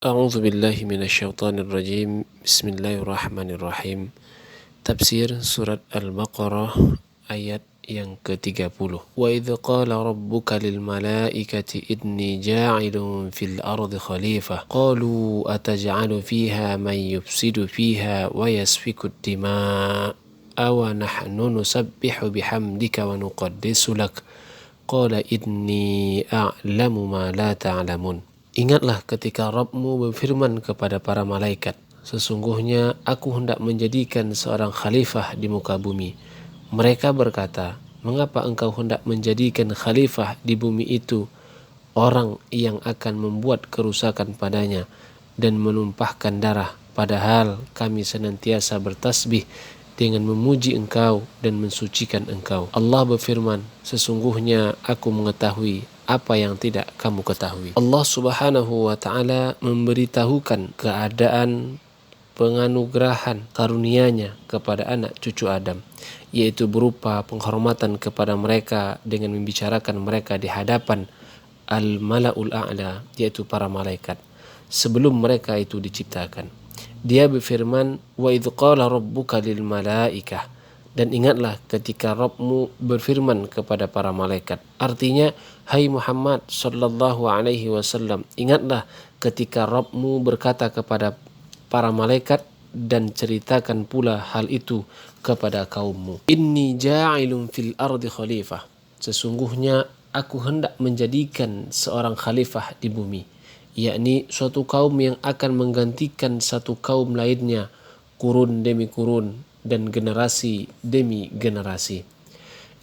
A'udzu billahi minasyaitonir rajim. Bismillahirrahmanirrahim. Tafsir surat Al-Baqarah ayat yang ke-30. Wa idz qala rabbuka lil malaikati inni ja'ilun fil ardi khalifah qalu ataj'alu fiha man yufsidu fiha wa yasfiku ad-dima' aw nahnu nusabbihu bihamdika wa nuqaddisu lak qala inni a'lamu ma la ta'lamun. Ingatlah ketika Rabbmu berfirman kepada para malaikat, sesungguhnya aku hendak menjadikan seorang khalifah di muka bumi. Mereka berkata, mengapa engkau hendak menjadikan khalifah di bumi itu orang yang akan membuat kerusakan padanya dan menumpahkan darah, padahal kami senantiasa bertasbih dengan memuji engkau dan mensucikan engkau. Allah berfirman, sesungguhnya aku mengetahui apa yang tidak kamu ketahui. Allah Subhanahu wa ta'ala memberitahukan keadaan penganugerahan karunia-Nya kepada anak cucu Adam, yaitu berupa penghormatan kepada mereka dengan membicarakan mereka di hadapan al-mala'ul a'la, yaitu para malaikat, sebelum mereka itu diciptakan. Dia berfirman, wa idz qala rabbuka lil malaikah, dan ingatlah ketika Rabbmu berfirman kepada para malaikat. Artinya, hai Muhammad sallallahu alaihi wasallam, ingatlah ketika Rabbmu berkata kepada para malaikat dan ceritakan pula hal itu kepada kaummu. Inni ja'ilun fil ardi khalifah. Sesungguhnya aku hendak menjadikan seorang khalifah di bumi, yakni suatu kaum yang akan menggantikan satu kaum lainnya, kurun demi kurun dan generasi demi generasi.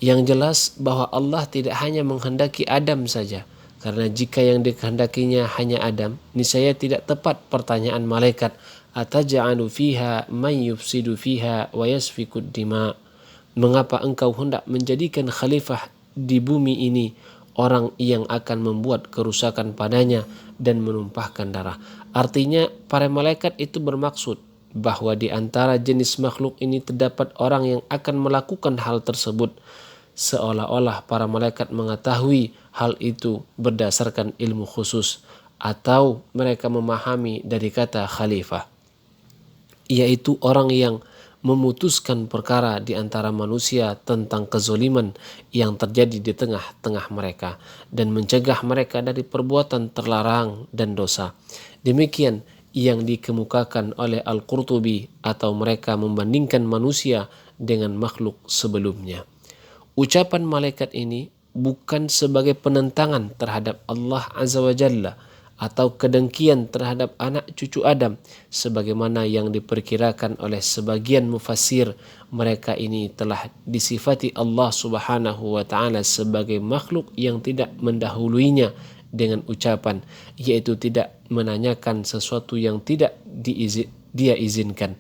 Yang jelas bahwa Allah tidak hanya menghendaki Adam saja, karena jika yang dikehendakinya hanya Adam, niscaya tidak tepat pertanyaan malaikat, ataj'alu fiha man yufsidu fiha wa yasfiku ad-dima'. Mengapa engkau hendak menjadikan khalifah di bumi ini orang yang akan membuat kerusakan padanya dan menumpahkan darah. Artinya para malaikat itu bermaksud bahwa di antara jenis makhluk ini terdapat orang yang akan melakukan hal tersebut, seolah-olah para malaikat mengetahui hal itu berdasarkan ilmu khusus, atau mereka memahami dari kata khalifah, yaitu orang yang memutuskan perkara di antara manusia tentang kezaliman yang terjadi di tengah-tengah mereka dan mencegah mereka dari perbuatan terlarang dan dosa. Demikian yang dikemukakan oleh Al-Qurtubi, atau mereka membandingkan manusia dengan makhluk sebelumnya. Ucapan malaikat ini bukan sebagai penentangan terhadap Allah Azza wa Jalla atau kedengkian terhadap anak cucu Adam, sebagaimana yang diperkirakan oleh sebagian mufassir. Mereka ini telah disifati Allah Subhanahu wa ta'ala sebagai makhluk yang tidak mendahuluinya dengan ucapan, yaitu tidak menanyakan sesuatu yang tidak dia izinkan.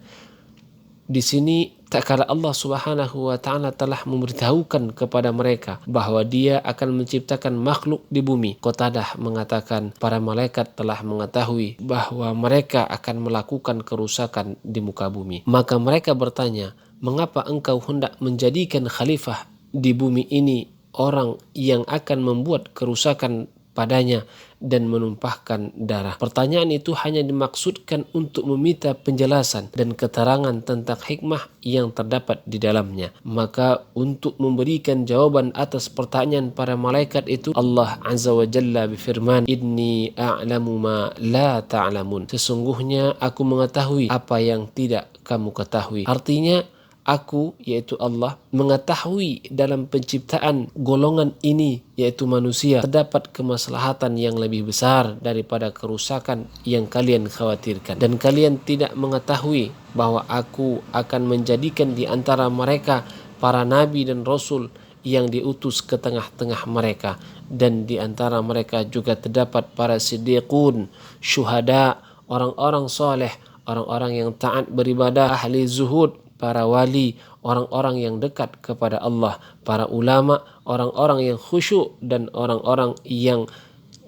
Di sini tak kala Allah Subhanahu wa ta'ala telah memberitahukan kepada mereka bahwa Dia akan menciptakan makhluk di bumi. Qatadah mengatakan para malaikat telah mengetahui bahwa mereka akan melakukan kerusakan di muka bumi. Maka mereka bertanya, mengapa engkau hendak menjadikan khalifah di bumi ini orang yang akan membuat kerusakan padanya dan menumpahkan darah? Pertanyaan itu hanya dimaksudkan untuk meminta penjelasan dan keterangan tentang hikmah yang terdapat di dalamnya. Maka untuk memberikan jawaban atas pertanyaan para malaikat itu, Allah Azza wa Jalla berfirman, inni a'lamu ma la ta'lamun. Sesungguhnya aku mengetahui apa yang tidak kamu ketahui. Artinya, aku, yaitu Allah, mengetahui dalam penciptaan golongan ini, yaitu manusia, terdapat kemaslahatan yang lebih besar daripada kerusakan yang kalian khawatirkan. Dan kalian tidak mengetahui bahwa aku akan menjadikan di antara mereka para nabi dan rasul yang diutus ke tengah-tengah mereka. Dan di antara mereka juga terdapat para siddiqun, syuhada, orang-orang soleh, orang-orang yang taat beribadah, ahli zuhud, para wali, orang-orang yang dekat kepada Allah, para ulama, orang-orang yang khusyuk dan orang-orang yang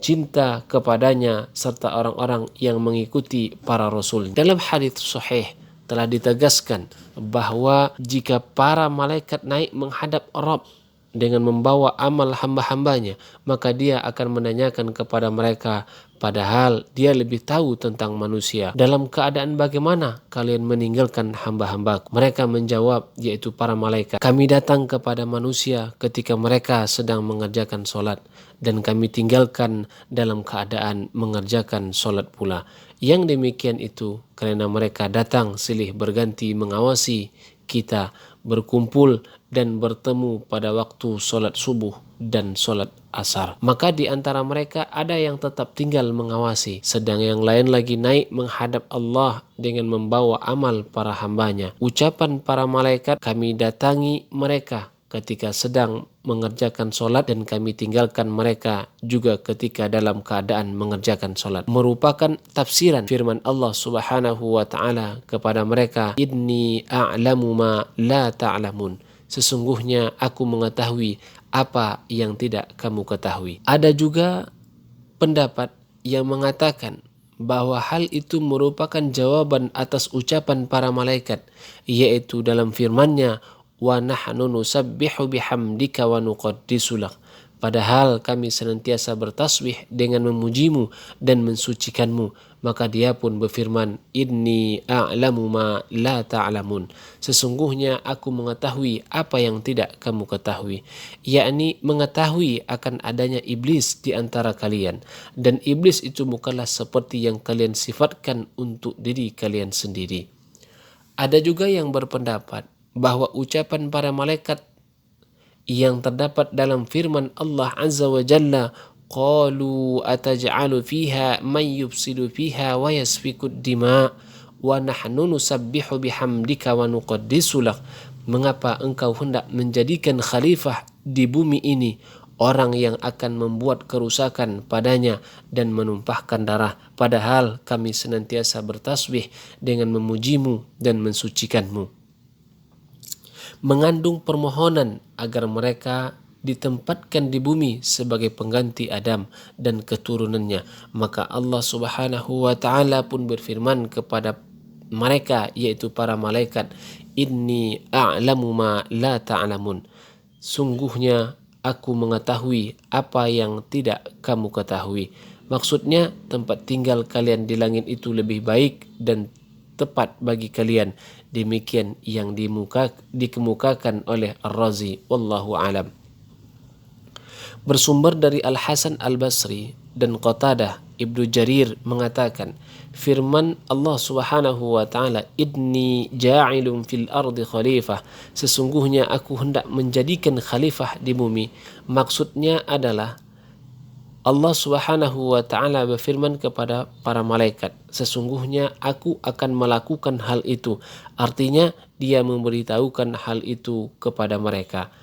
cinta kepadanya, serta orang-orang yang mengikuti para rasul. Dalam hadits sahih telah ditegaskan bahwa jika para malaikat naik menghadap Rabb dengan membawa amal hamba-hambanya, maka Dia akan menanyakan kepada mereka padahal dia lebih tahu tentang manusia. Dalam keadaan bagaimana kalian meninggalkan hamba-hambaku? Mereka menjawab, yaitu para malaikat, kami datang kepada manusia ketika mereka sedang mengerjakan solat, dan kami tinggalkan dalam keadaan mengerjakan solat pula. Yang demikian itu karena mereka datang silih berganti mengawasi kita berkumpul dan bertemu pada waktu solat subuh dan solat asar. Maka di antara mereka ada yang tetap tinggal mengawasi, sedang yang lain lagi naik menghadap Allah dengan membawa amal para hambanya. Ucapan para malaikat, kami datangi mereka ketika sedang mengerjakan solat dan kami tinggalkan mereka juga ketika dalam keadaan mengerjakan solat, merupakan tafsiran firman Allah Subhanahu wa ta'ala kepada mereka, inni a'lamu ma la ta'lamun, sesungguhnya aku mengetahui apa yang tidak kamu ketahui. Ada juga pendapat yang mengatakan bahwa hal itu merupakan jawaban atas ucapan para malaikat, yaitu dalam firman-Nya, wa nahnu nusabbihu bihamdika wa nuqaddisu lak, padahal kami senantiasa bertasbih dengan memujimu dan mensucikanmu. Maka dia pun berfirman, inni a'lamu ma la ta'lamun, sesungguhnya aku mengetahui apa yang tidak kamu ketahui, yakni mengetahui akan adanya iblis di antara kalian, dan iblis itu bukanlah seperti yang kalian sifatkan untuk diri kalian sendiri. Ada juga yang berpendapat bahwa ucapan para malaikat yang terdapat dalam firman Allah Azza wa Jalla, qalu ataj'alu fiha man yufsidu fiha wa yasfiku dima wa nahnu nusabbihu bihamdika wa nuqaddisu lak, mengapa engkau hendak menjadikan khalifah di bumi ini orang yang akan membuat kerusakan padanya dan menumpahkan darah, padahal kami senantiasa bertasbih dengan memujimu dan mensucikanmu. Mengandung permohonan agar mereka ditempatkan di bumi sebagai pengganti Adam dan keturunannya. Maka Allah Subhanahu wa ta'ala pun berfirman kepada mereka, yaitu para malaikat, inni a'lamu ma la ta'lamun, sungguhnya aku mengetahui apa yang tidak kamu ketahui. Maksudnya tempat tinggal kalian di langit itu lebih baik dan tepat bagi kalian. Demikian yang dikemukakan oleh Ar-Razi, wallahu alam. Bersumber dari Al-Hasan Al-Basri dan Qatadah, Ibnu Jarir mengatakan, firman Allah Subhanahu wa ta'ala, inni ja'ilun fil ardi khalifah, sesungguhnya aku hendak menjadikan khalifah di bumi. Maksudnya adalah Allah Subhanahu wa ta'ala berfirman kepada para malaikat, sesungguhnya aku akan melakukan hal itu. Artinya dia memberitahukan hal itu kepada mereka.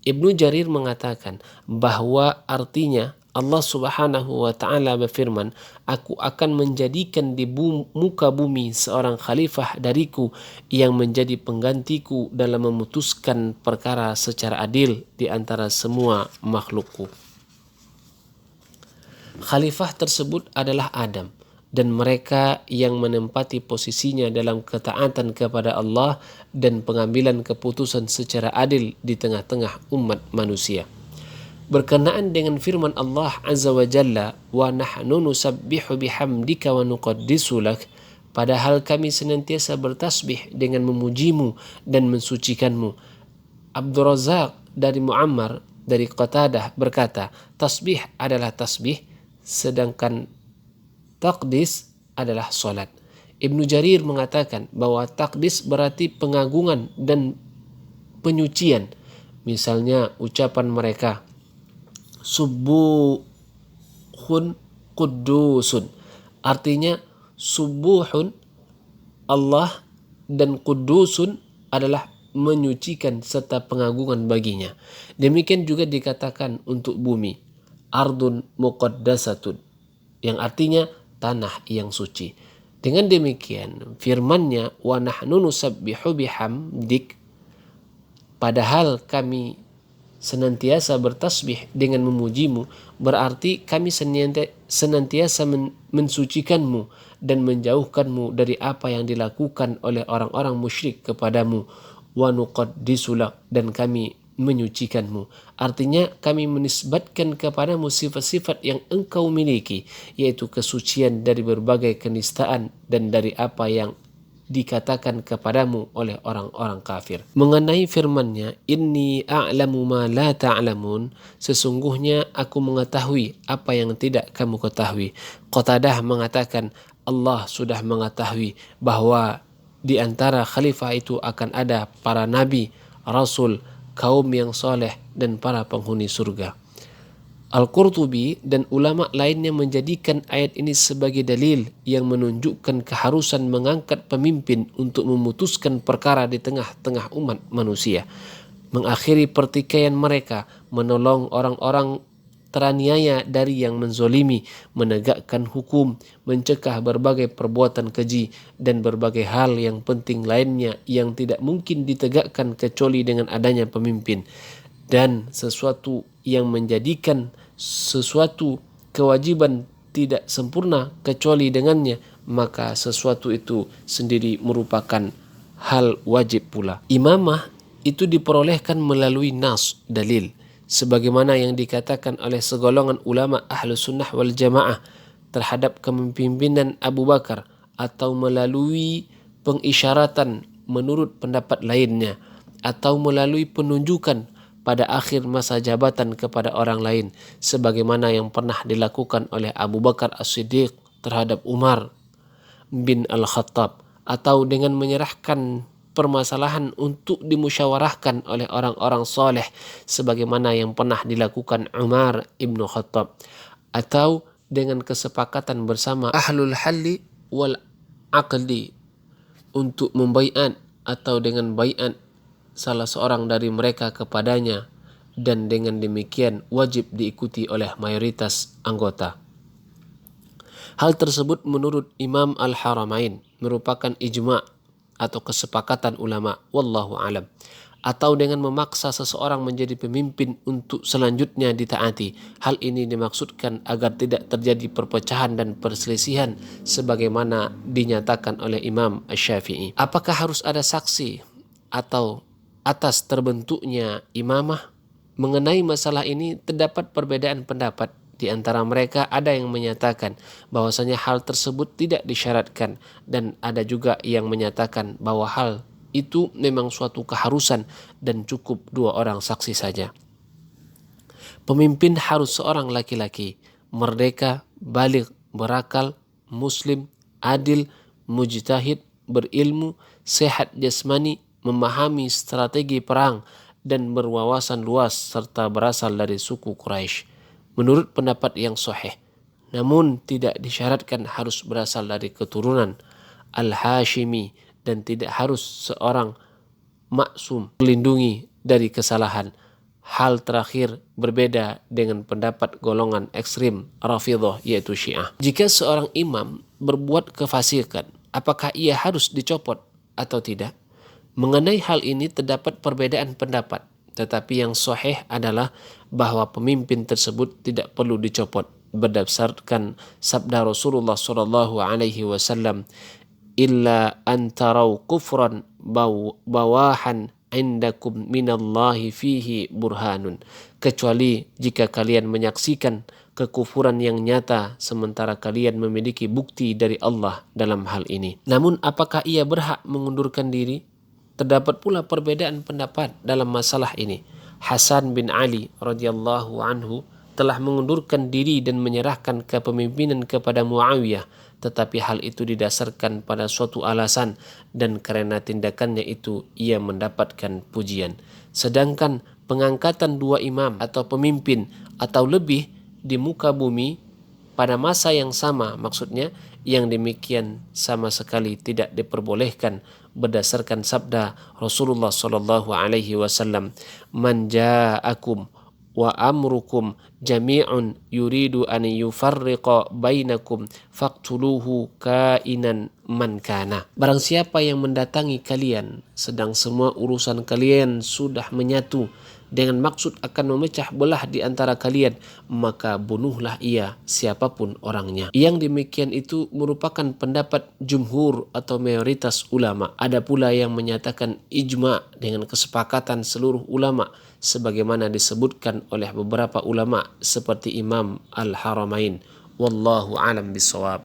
Ibnu Jarir mengatakan bahwa artinya Allah Subhanahu wa ta'ala berfirman, aku akan menjadikan di muka bumi seorang khalifah dariku yang menjadi penggantiku dalam memutuskan perkara secara adil di antara semua makhlukku. Khalifah tersebut adalah Adam dan mereka yang menempati posisinya dalam ketaatan kepada Allah dan pengambilan keputusan secara adil di tengah-tengah umat manusia. Berkenaan dengan firman Allah Azza wa Jalla, wa nahnu nusabbihu bihamdika wa nuqaddisu lak, padahal kami senantiasa bertasbih dengan memujimu dan mensucikanmu. Abdul Razak dari Muammar dari Qatadah berkata, tasbih adalah tasbih, sedangkan taqdis adalah solat. Ibnu Jarir mengatakan bahwa taqdis berarti pengagungan dan penyucian. Misalnya ucapan mereka, subuhun qudusun, artinya subuhun Allah dan qudusun adalah menyucikan serta pengagungan baginya. Demikian juga dikatakan untuk bumi, ardun muqaddasatun, yang artinya tanah yang suci. Dengan demikian firman-Nya, wa nahnu nusabbihu bihamdik, padahal kami senantiasa bertasbih dengan memujimu, berarti kami senantiasa mensucikanmu dan menjauhkanmu dari apa yang dilakukan oleh orang-orang musyrik kepadamu. Wa nuqaddisu lak, dan kami menyucikanmu. Artinya kami menisbatkan kepadamu sifat-sifat yang engkau miliki, yaitu kesucian dari berbagai kenistaan dan dari apa yang dikatakan kepadamu oleh orang-orang kafir. Mengenai firman-Nya, inni a'lamu ma la ta'lamun, sesungguhnya aku mengetahui apa yang tidak kamu ketahui. Qatadah mengatakan Allah sudah mengetahui bahwa di antara khalifah itu akan ada para nabi, rasul, kaum yang soleh, dan para penghuni surga. Al-Qurtubi dan ulama lainnya menjadikan ayat ini sebagai dalil yang menunjukkan keharusan mengangkat pemimpin untuk memutuskan perkara di tengah-tengah umat manusia, mengakhiri pertikaian mereka, menolong orang-orang teraniaya dari yang menzolimi, menegakkan hukum, mencegah berbagai perbuatan keji, dan berbagai hal yang penting lainnya yang tidak mungkin ditegakkan kecuali dengan adanya pemimpin. Dan sesuatu yang menjadikan sesuatu kewajiban tidak sempurna kecuali dengannya, maka sesuatu itu sendiri merupakan hal wajib pula. Imamah itu diperolehkan melalui nas, dalil, sebagaimana yang dikatakan oleh segolongan ulama Ahlus Sunnah wal Jamaah terhadap kepemimpinan Abu Bakar, atau melalui pengisyaratan menurut pendapat lainnya, atau melalui penunjukan pada akhir masa jabatan kepada orang lain, sebagaimana yang pernah dilakukan oleh Abu Bakar As-Siddiq terhadap Umar bin Al-Khattab, atau dengan menyerahkan permasalahan untuk dimusyawarahkan oleh orang-orang soleh, sebagaimana yang pernah dilakukan Umar ibn Khattab, atau dengan kesepakatan bersama ahlul halli wal aqdi untuk membaiat, atau dengan baiat salah seorang dari mereka kepadanya, dan dengan demikian wajib diikuti oleh mayoritas anggota. Hal tersebut menurut Imam Al-Haramain merupakan ijma' atau kesepakatan ulama, wallahu alam. Atau dengan memaksa seseorang menjadi pemimpin untuk selanjutnya ditaati. Hal ini dimaksudkan agar tidak terjadi perpecahan dan perselisihan sebagaimana dinyatakan oleh Imam Asy-Syafi'i. Apakah harus ada saksi atau atas terbentuknya imamah? Mengenai masalah ini terdapat perbedaan pendapat. Di antara mereka ada yang menyatakan bahwasanya hal tersebut tidak disyaratkan, dan ada juga yang menyatakan bahwa hal itu memang suatu keharusan dan cukup 2 orang saksi saja. Pemimpin harus seorang laki-laki, merdeka, baligh, berakal, muslim, adil, mujtahid, berilmu, sehat jasmani, memahami strategi perang, dan berwawasan luas, serta berasal dari suku Quraisy. Menurut pendapat yang sahih, namun tidak disyaratkan harus berasal dari keturunan Al-Hashimi, dan tidak harus seorang maksum melindungi dari kesalahan. Hal terakhir berbeda dengan pendapat golongan ekstrim Rafidhah, yaitu Syiah. Jika seorang imam berbuat kefasikan, apakah ia harus dicopot atau tidak? Mengenai hal ini terdapat perbedaan pendapat, tetapi yang sahih adalah bahwa pemimpin tersebut tidak perlu dicopot berdasarkan sabda Rasulullah SAW, illa antarau kufran bawahan indakum minallahi fihi burhanun, kecuali jika kalian menyaksikan kekufuran yang nyata sementara kalian memiliki bukti dari Allah dalam hal ini. Namun apakah ia berhak mengundurkan diri? Terdapat pula perbedaan pendapat dalam masalah ini. Hasan bin Ali radhiyallahu anhu telah mengundurkan diri dan menyerahkan kepemimpinan kepada Muawiyah, tetapi hal itu didasarkan pada suatu alasan, dan karena tindakannya itu ia mendapatkan pujian. Sedangkan pengangkatan 2 imam atau pemimpin atau lebih di muka bumi pada masa yang sama, maksudnya yang demikian sama sekali tidak diperbolehkan berdasarkan sabda Rasulullah sallallahu alaihi wasallam, man ja'akum wa amrukum jami'un yuridu an yufarriqa bainakum faqtuluhu kainan man kana. Barang siapa yang mendatangi kalian sedang semua urusan kalian sudah menyatu dengan maksud akan memecah belah di antara kalian, maka bunuhlah ia siapapun orangnya. Yang demikian itu merupakan pendapat jumhur atau mayoritas ulama. Ada pula yang menyatakan ijma dengan kesepakatan seluruh ulama, sebagaimana disebutkan oleh beberapa ulama seperti Imam Al-Haramain. Wallahu alam bisawab.